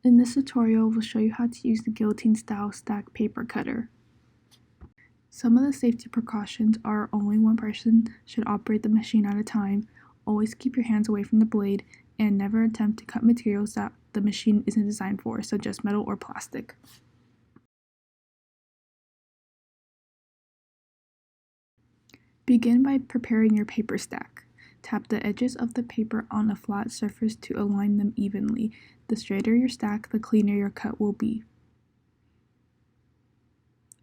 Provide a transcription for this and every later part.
In this tutorial, we'll show you how to use the guillotine style stack paper cutter. Some of the safety precautions are only one person should operate the machine at a time, always keep your hands away from the blade, and never attempt to cut materials that the machine isn't designed for, such as metal or plastic. Begin by preparing your paper stack. Tap the edges of the paper on a flat surface to align them evenly. The straighter your stack, the cleaner your cut will be.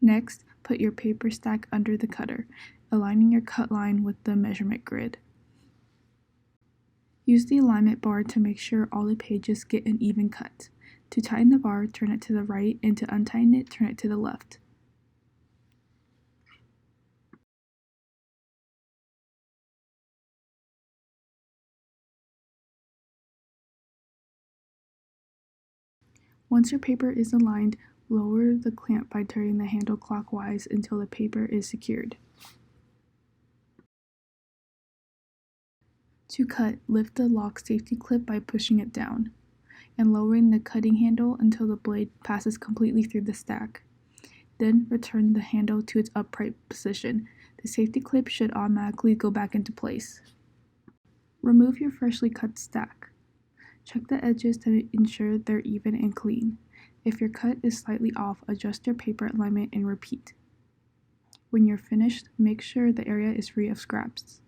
Next, put your paper stack under the cutter, aligning your cut line with the measurement grid. Use the alignment bar to make sure all the pages get an even cut. To tighten the bar, turn it to the right, and to untighten it, turn it to the left. Once your paper is aligned, lower the clamp by turning the handle clockwise until the paper is secured. To cut, lift the lock safety clip by pushing it down, and lowering the cutting handle until the blade passes completely through the stack. Then return the handle to its upright position. The safety clip should automatically go back into place. Remove your freshly cut stack. Check the edges to ensure they're even and clean. If your cut is slightly off, adjust your paper alignment and repeat. When you're finished, make sure the area is free of scraps.